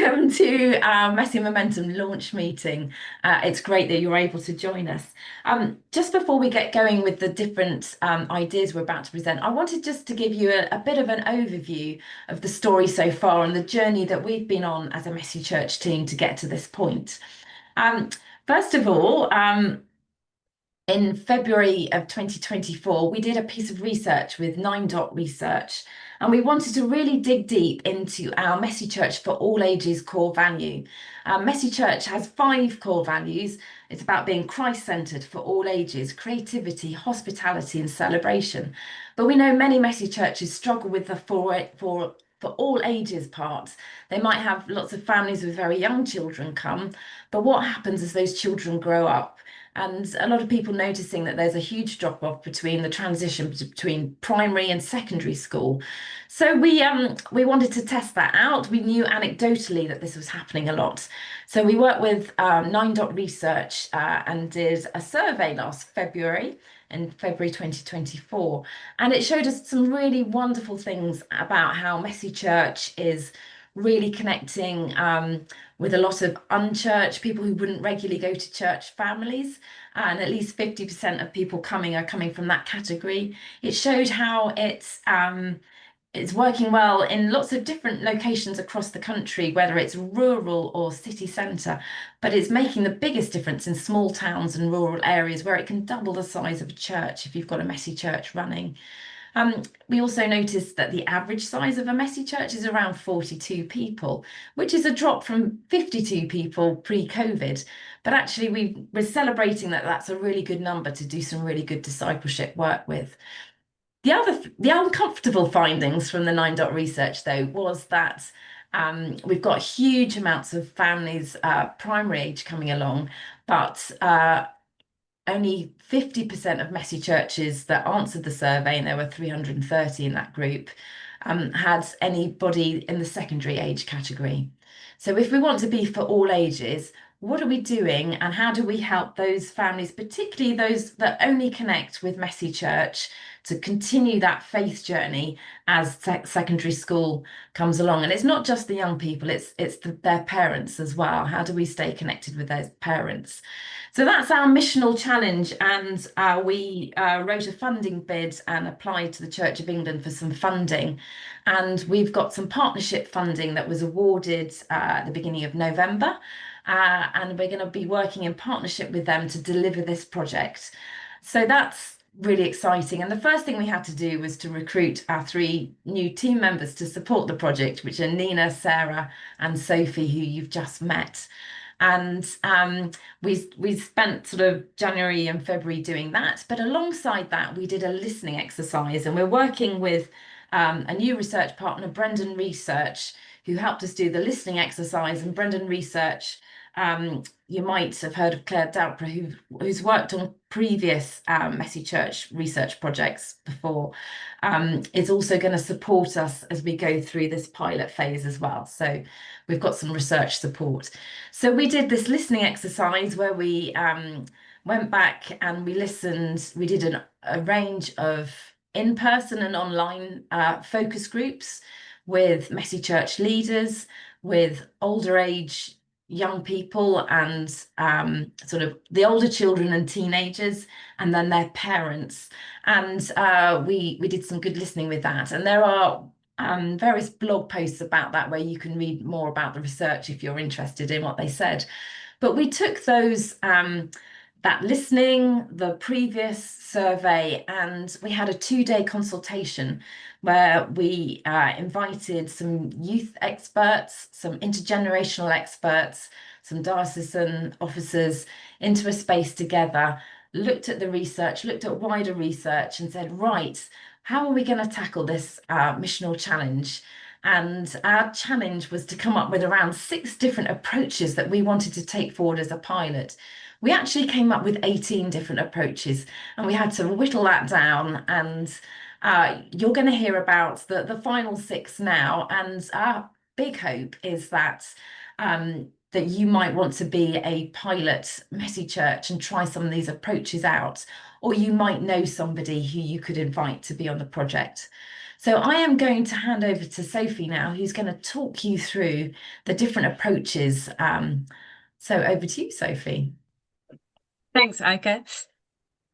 welcome to our Messy Momentum launch meeting. It's great that you're able to join us. Just before we get going with the different ideas we're about to present, I wanted just to give you a bit of an overview of the story so far and the journey that we've been on as a Messy Church team to get to this point. Um, First of all, in February of 2024, we did a piece of research with Nine Dot Research, and we wanted to really dig deep into our Messy Church for all ages core value. Messy Church has 5 core values. It's about being Christ-centered for all ages, creativity, hospitality, and celebration. But we know many Messy churches struggle with the for all ages part. They might have lots of families with very young children come, but what happens as those children grow up? And a lot of people noticing that there's a huge drop off between the transition between primary and secondary school. So we wanted to test that out. We knew anecdotally that this was happening a lot. So we worked with Nine Dot Research and did a survey last February, in February 2024. And it showed us some really wonderful things about how Messy Church is really connecting with a lot of unchurched people who wouldn't regularly go to church families. And at least 50% of people coming are coming from that category. It showed how it's working well in lots of different locations across the country, whether it's rural or city centre, but it's making the biggest difference in small towns and rural areas where it can double the size of a church if you've got a Messy Church running. We also noticed that the average size of a Messy Church is around 42 people, which is a drop from 52 people pre-COVID. But actually, we're celebrating that that's a really good number to do some really good discipleship work with. The uncomfortable findings from the Nine Dot Research, though, was that we've got huge amounts of families, primary age, coming along, but only 50% of Messy churches that answered the survey, and there were 330 in that group, had anybody in the secondary age category. So if we want to be for all ages, what are we doing and how do we help those families, particularly those that only connect with Messy Church, to continue that faith journey as secondary school comes along? And it's not just the young people, it's their parents as well. How do we stay connected with those parents? So that's our missional challenge, and we wrote a funding bid and applied to the Church of England for some funding. And we've got some partnership funding that was awarded at the beginning of November. And we're going to be working in partnership with them to deliver this project. So that's really exciting. And the first thing we had to do was to recruit our 3 new team members to support the project, which are Nina, Sarah, and Sophie, who you've just met. And we spent sort of January and February doing that. But alongside that, we did a listening exercise, and we're working with a new research partner, Brendan Research, who helped us do the listening exercise. And Brendan Research, you might have heard of Claire Dalpra, who's worked on previous Messy Church research projects before, is also going to support us as we go through this pilot phase as well. So we've got some research support. So we did this listening exercise where we went back and we listened. We did a range of in-person and online focus groups with Messy Church leaders, with older age young people, and sort of the older children and teenagers, and then their parents. And we did some good listening with that. And there are various blog posts about that where you can read more about the research if you're interested in what they said. But we took those that listening, the previous survey, and we had a 2-day consultation where we invited some youth experts, some intergenerational experts, some diocesan officers into a space together, looked at the research, looked at wider research, and said, right, how are we going to tackle this missional challenge? And our challenge was to come up with around 6 different approaches that we wanted to take forward as a pilot. We actually came up with 18 different approaches, and we had to whittle that down. And you're going to hear about the final 6 now. And our big hope is that that you might want to be a pilot Messy Church and try some of these approaches out, or you might know somebody who you could invite to be on the project. So I am going to hand over to Sophie now, who's going to talk you through the different approaches. So over to you, Sophie. Thanks, Eike.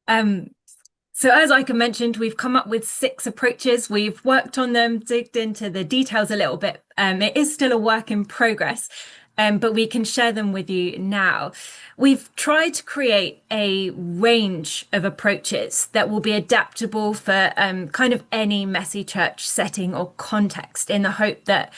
Um, so as Eike mentioned, we've come up with 6 approaches. We've worked on them, digged into the details a little bit. It is still a work in progress, but we can share them with you now. We've tried to create a range of approaches that will be adaptable for kind of any messy church setting or context, in the hope that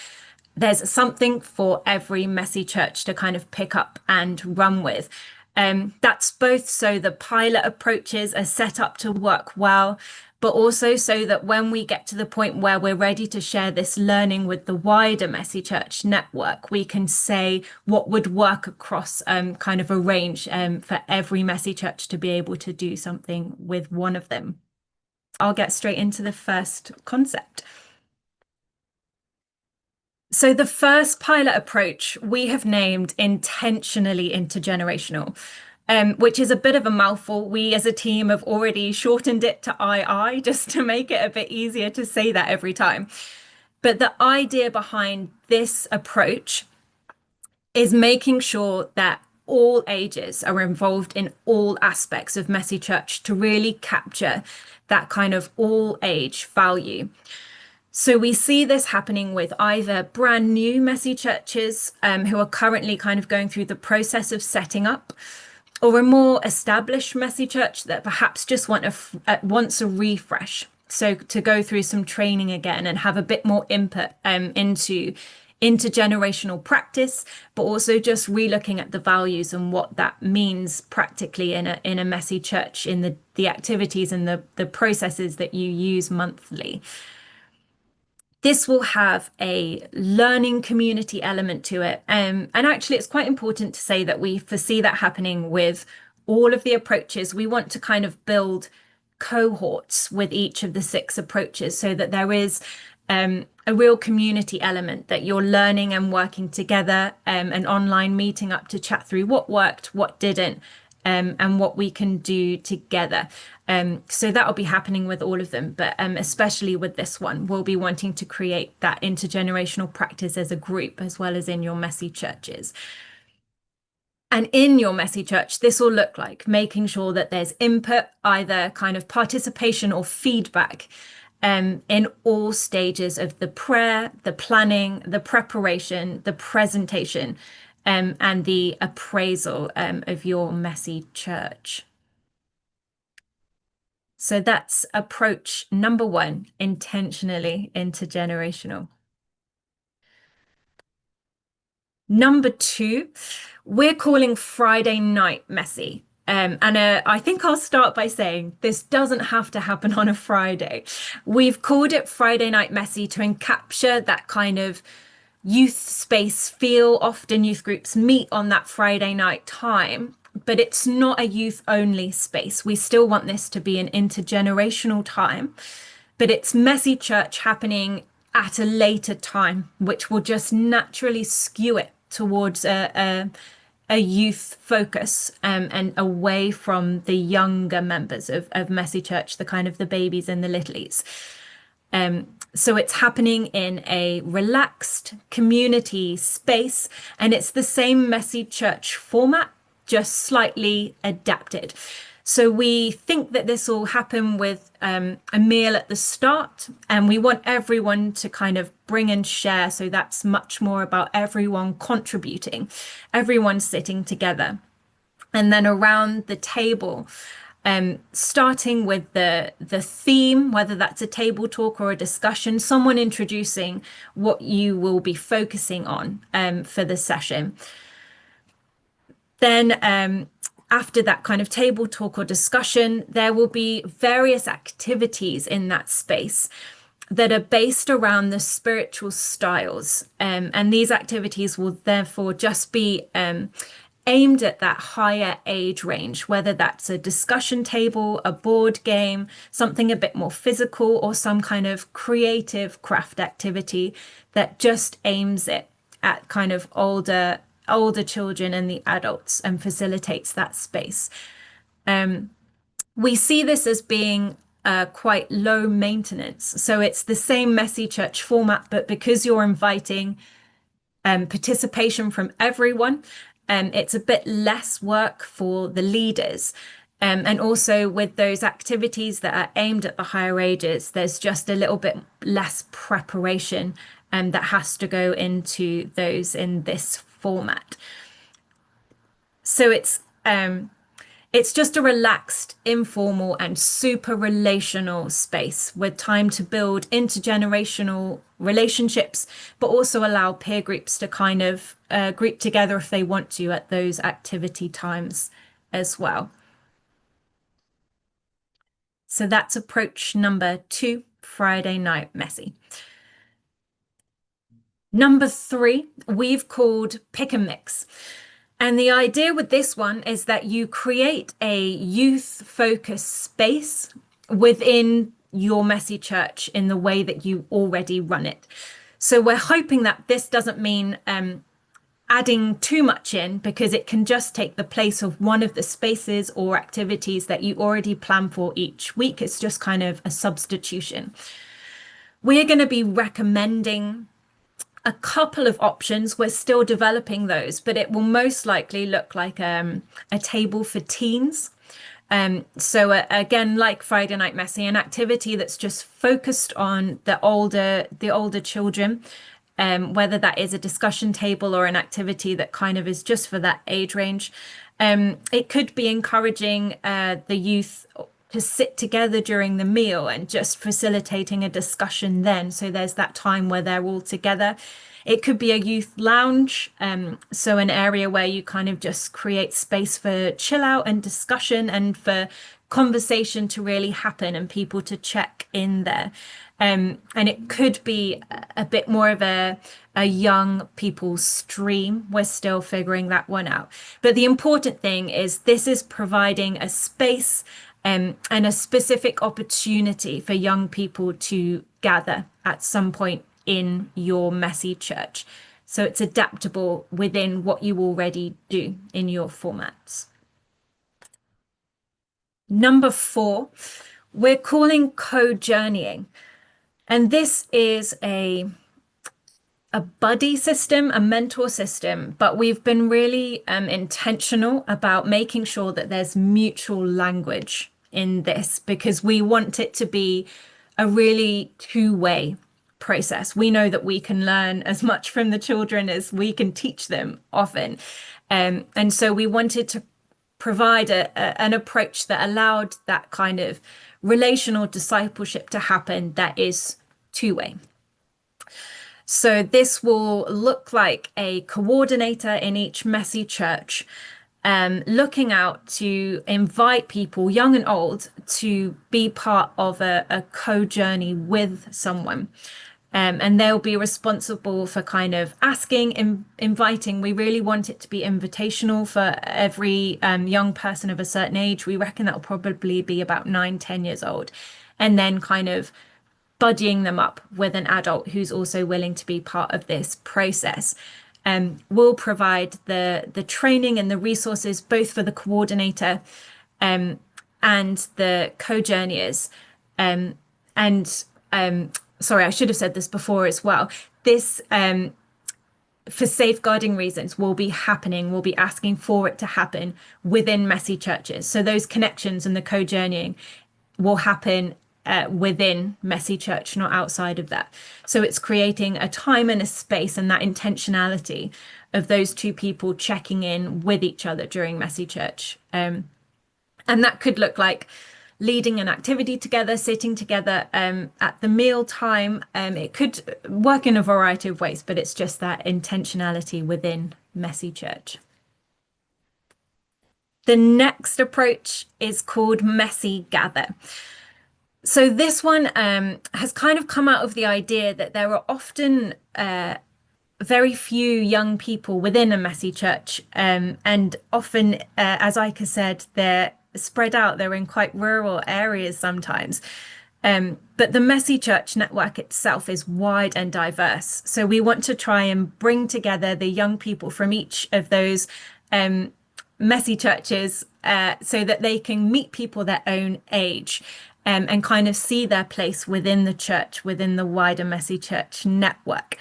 there's something for every messy church to kind of pick up and run with. That's both so the pilot approaches are set up to work well, but also so that when we get to the point where we're ready to share this learning with the wider Messy Church network, we can say what would work across kind of a range for every Messy Church to be able to do something with one of them. I'll get straight into the first concept. So the first pilot approach we have named intentionally intergenerational, which is a bit of a mouthful. We as a team have already shortened it to II just to make it a bit easier to say that every time. But the idea behind this approach is making sure that all ages are involved in all aspects of Messy Church to really capture that kind of all age value. So we see this happening with either brand new messy churches who are currently kind of going through the process of setting up, or a more established messy church that perhaps just wants a refresh. So to go through some training again and have a bit more input into intergenerational practice, but also just relooking at the values and what that means practically in a messy church, in the activities and the processes that you use monthly. This will have a learning community element to it. And actually, it's quite important to say that we foresee that happening with all of the approaches. We want to kind of build cohorts with each of the 6 approaches so that there is a real community element, that you're learning and working together, an online meeting up to chat through what worked, what didn't, and what we can do together. So that'll be happening with all of them, but especially with this one, we'll be wanting to create that intergenerational practice as a group, as well as in your messy churches. And in your messy church, this will look like making sure that there's input, either kind of participation or feedback, in all stages of the prayer, the planning, the preparation, the presentation, and the appraisal of your messy church. So that's approach number 1, intentionally intergenerational. Number 2, we're calling Friday night messy. I think I'll start by saying this doesn't have to happen on a Friday. We've called it Friday night messy to encapture that kind of youth space feel. Often youth groups meet on that Friday night time, but it's not a youth only space. We still want this to be an intergenerational time, but it's messy church happening at a later time, which will just naturally skew it towards a youth focus, and away from the younger members of messy church, the kind of the babies and the littlies. So it's happening in a relaxed community space, and it's the same messy church format, just slightly adapted. So we think that this will happen with a meal at the start, and we want everyone to kind of bring and share. So that's much more about everyone contributing, everyone sitting together. And then around the table, starting with the theme, whether that's a table talk or a discussion, someone introducing what you will be focusing on for the session. Then after that kind of table talk or discussion, there will be various activities in that space that are based around the spiritual styles. And these activities will therefore just be aimed at that higher age range, whether that's a discussion table, a board game, something a bit more physical, or some kind of creative craft activity that just aims it at kind of older children and the adults and facilitates that space. We see this as being quite low maintenance. So it's the same messy church format, but because you're inviting participation from everyone, it's a bit less work for the leaders. And also with those activities that are aimed at the higher ages, there's just a little bit less preparation that has to go into those in this format. So it's just a relaxed, informal, and super relational space with time to build intergenerational relationships, but also allow peer groups to kind of group together if they want to at those activity times as well. So that's approach number 2, Friday Night Messy. Number 3, we've called Pick and Mix. And the idea with this one is that you create a youth-focused space within your messy church in the way that you already run it. So we're hoping that this doesn't mean adding too much in, because it can just take the place of one of the spaces or activities that you already plan for each week. It's just kind of a substitution. We're going to be recommending a couple of options. We're still developing those, but it will most likely look like a table for teens. So again, like Friday Night Messy, an activity that's just focused on the older children, whether that is a discussion table or an activity that kind of is just for that age range. It could be encouraging the youth to sit together during the meal and just facilitating a discussion then. So there's that time where they're all together. It could be a youth lounge, so an area where you kind of just create space for chill out and discussion and for conversation to really happen and people to check in there. And it could be a bit more of a young people stream. We're still figuring that one out. But the important thing is this is providing a space and a specific opportunity for young people to gather at some point in your messy church. So it's adaptable within what you already do in your formats. Number 4, we're calling co-journeying. And this is a buddy system, a mentor system, but we've been really intentional about making sure that there's mutual language in this, because we want it to be a really two-way process. We know that we can learn as much from the children as we can teach them often. And so we wanted to provide an approach that allowed that kind of relational discipleship to happen that is two-way. So this will look like a coordinator in each messy church, looking out to invite people, young and old, to be part of a co-journey with someone. And they'll be responsible for kind of asking, inviting. We really want it to be invitational for every young person of a certain age. We reckon that'll probably be about 9-10 years old. And then kind of buddying them up with an adult who's also willing to be part of this process. We'll provide the training and the resources both for the coordinator and the co-journeyers. Sorry, I should have said this before as well. This, for safeguarding reasons, will be happening. We'll be asking for it to happen within messy churches. So those connections and the co-journeying will happen within messy church, not outside of that. So it's creating a time and a space and that intentionality of those two people checking in with each other during messy church. And that could look like leading an activity together, sitting together at the meal time. It could work in a variety of ways, but it's just that intentionality within messy church. The next approach is called Messy Gather. So this one has kind of come out of the idea that there are often very few young people within a messy church, and often, as Ika said, they're spread out. They're in quite rural areas sometimes. But the messy church network itself is wide and diverse. So we want to try and bring together the young people from each of those messy churches so that they can meet people their own age. and kind of see their place within the church, within the wider Messy Church network.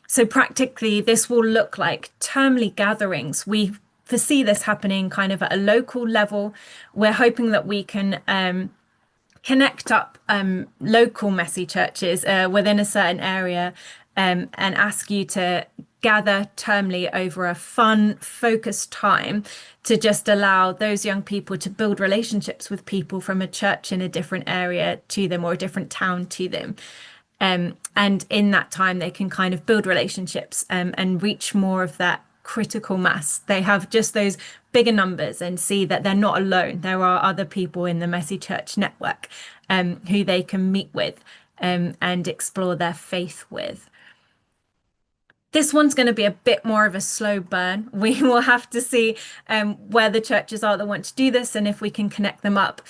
So practically, this will look like termly gatherings. We foresee this happening kind of at a local level. We're hoping that we can connect up local Messy churches within a certain area and ask you to gather termly over a fun, focused time to just allow those young people to build relationships with people from a church in a different area to them or a different town to them. And in that time, they can kind of build relationships and reach more of that critical mass. They have just those bigger numbers and see that they're not alone. There are other people in the Messy Church network who they can meet with and explore their faith with. This one's going to be a bit more of a slow burn. We will have to see where the churches are that want to do this and if we can connect them up.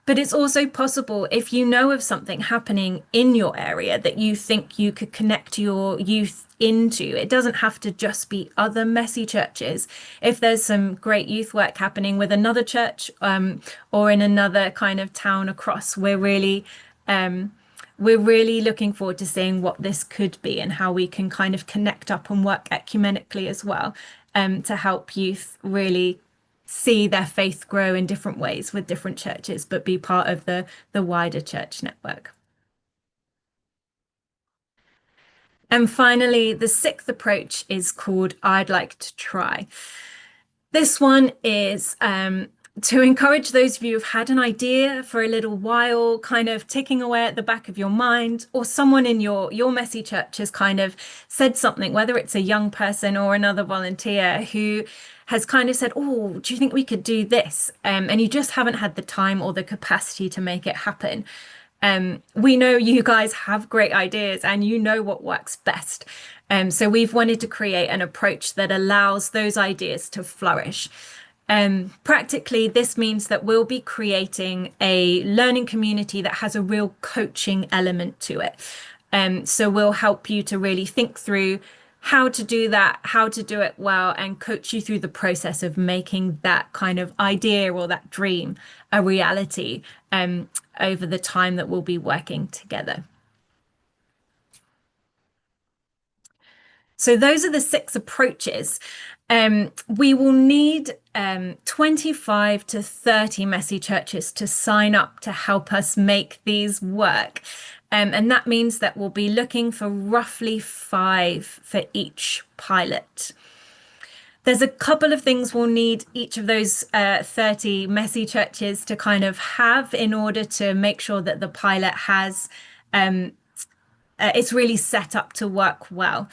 But it's also possible if you know of something happening in your area that you think you could connect your youth into. It doesn't have to just be other Messy churches. If there's some great youth work happening with another church or in another kind of town across, we're really looking forward to seeing what this could be and how we can kind of connect up and work ecumenically as well to help youth really see their faith grow in different ways with different churches, but be part of the wider church network. And finally, the sixth approach is called I'd Like to Try. This one is to encourage those of you who've had an idea for a little while, kind of ticking away at the back of your mind, or someone in your Messy Church has kind of said something, whether it's a young person or another volunteer who has kind of said, oh, do you think we could do this? And you just haven't had the time or the capacity to make it happen. We know you guys have great ideas and you know what works best. So we've wanted to create an approach that allows those ideas to flourish. Practically, this means that we'll be creating a learning community that has a real coaching element to it. So we'll help you to really think through how to do that, how to do it well, and coach you through the process of making that kind of idea or that dream a reality over the time that we'll be working together. So those are the 6 approaches. We will need 25 to 30 Messy churches to sign up to help us make these work. And that means that we'll be looking for roughly 5 for each pilot. There's a couple of things we'll need each of those 30 Messy churches to kind of have in order to make sure that the pilot has, it's really set up to work well.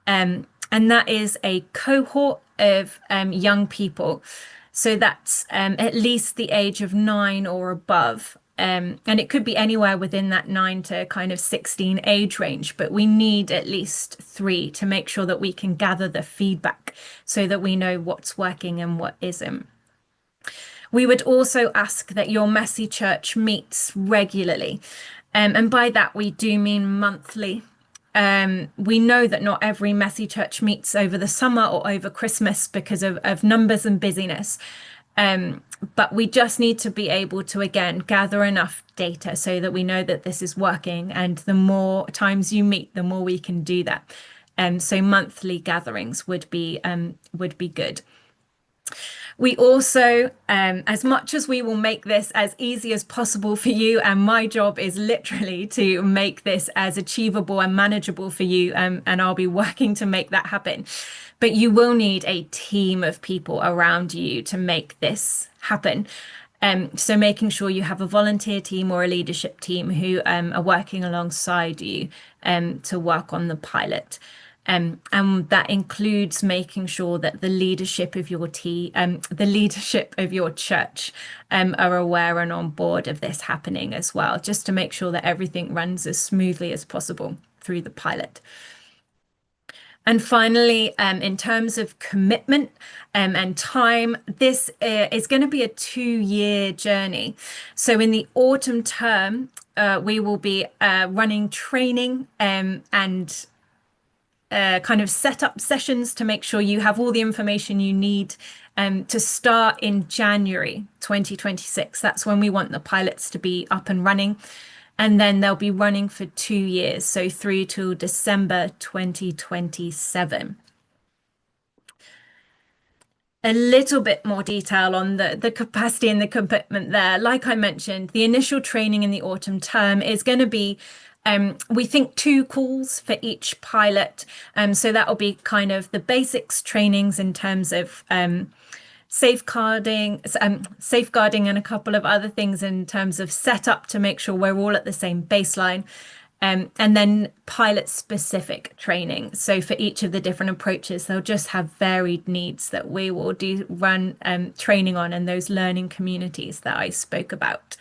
And that is a cohort of young people. So that's at least the age of 9 or above. And it could be anywhere within that 9 to kind of 16 age range, but we need at least 3 to make sure that we can gather the feedback so that we know what's working and what isn't. We would also ask that your Messy Church meets regularly. And by that, we do mean monthly. We know that not every Messy Church meets over the summer or over Christmas because of numbers and busyness. But we just need to be able to, again, gather enough data so that we know that this is working. And the more times you meet, the more we can do that. So monthly gatherings would be good. We also, as much as we will make this as easy as possible for you, and my job is literally to make this as achievable and manageable for you, and I'll be working to make that happen. But you will need a team of people around you to make this happen. So making sure you have a volunteer team or a leadership team who are working alongside you to work on the pilot. And that includes making sure that the leadership of your team, the leadership of your church are aware and on board of this happening as well, just to make sure that everything runs as smoothly as possible through the pilot. And finally, in terms of commitment and time, this is going to be a 2-year journey. So in the autumn term, we will be running training and kind of setup sessions to make sure you have all the information you need to start in January 2026. That's when we want the pilots to be up and running. And then they'll be running for 2 years, so through till December 2027. A little bit more detail on the capacity and the commitment there. Like I mentioned, the initial training in the autumn term is going to be, we think, 2 calls for each pilot. So that will be kind of the basics trainings in terms of safeguarding and a couple of other things in terms of setup to make sure we're all at the same baseline. And then pilot specific training. So for each of the different approaches, they'll just have varied needs that we will run training on in those learning communities that I spoke about.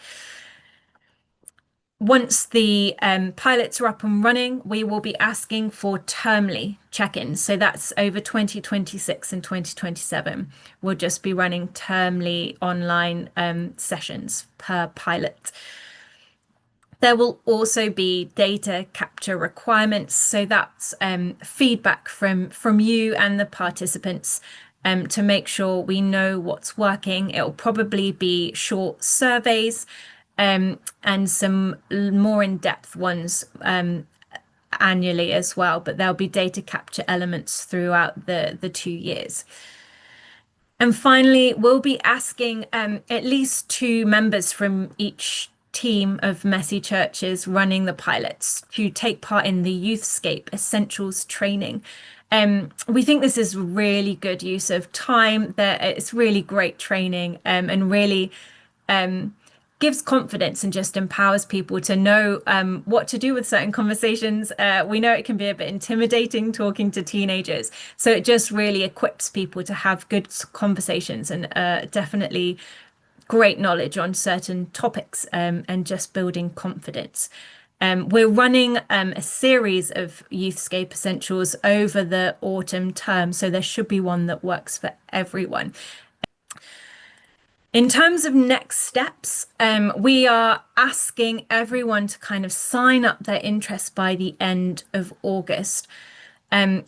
Once the pilots are up and running, we will be asking for termly check-ins. So that's over 2026 and 2027. We'll just be running termly online sessions per pilot. There will also be data capture requirements. So that's feedback from you and the participants to make sure we know what's working. It'll probably be short surveys and some more in-depth ones annually as well, but there'll be data capture elements throughout the 2 years. And finally, we'll be asking at least 2 members from each team of Messy Churches running the pilots to take part in the Youthscape Essentials training. We think this is really good use of time, that it's really great training and really gives confidence and just empowers people to know what to do with certain conversations. We know it can be a bit intimidating talking to teenagers, so it just really equips people to have good conversations and definitely great knowledge on certain topics and just building confidence. We're running a series of Youthscape Essentials over the autumn term, so there should be one that works for everyone. In terms of next steps, we are asking everyone to kind of sign up their interest by the end of August.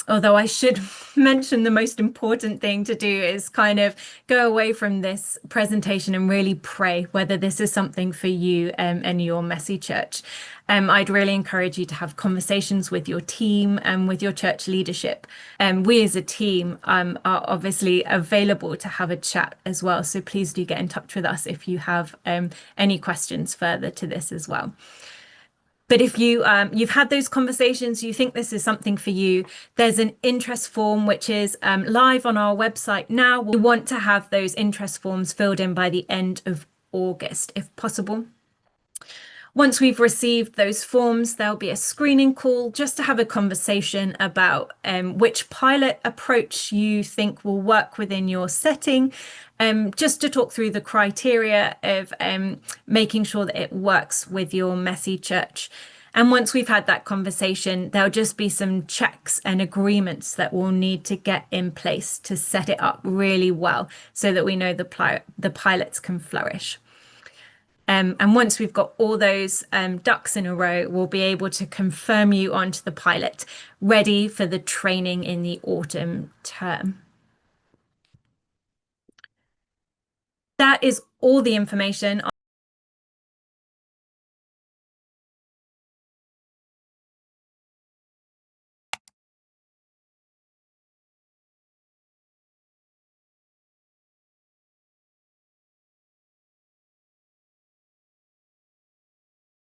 Although I should mention the most important thing to do is kind of go away from this presentation and really pray whether this is something for you and your Messy Church. I'd really encourage you to have conversations with your team and with your church leadership. We as a team are obviously available to have a chat as well. So please do get in touch with us if you have any questions further to this as well. But if you've had those conversations, you think this is something for you, there's an interest form which is live on our website now. We want to have those interest forms filled in by the end of August, if possible. Once we've received those forms, there'll be a screening call just to have a conversation about which pilot approach you think will work within your setting, just to talk through the criteria of making sure that it works with your Messy Church. And once we've had that conversation, there'll just be some checks and agreements that we'll need to get in place to set it up really well so that we know the pilots can flourish. And once we've got all those ducks in a row, we'll be able to confirm you onto the pilot, ready for the training in the autumn term. That is all the information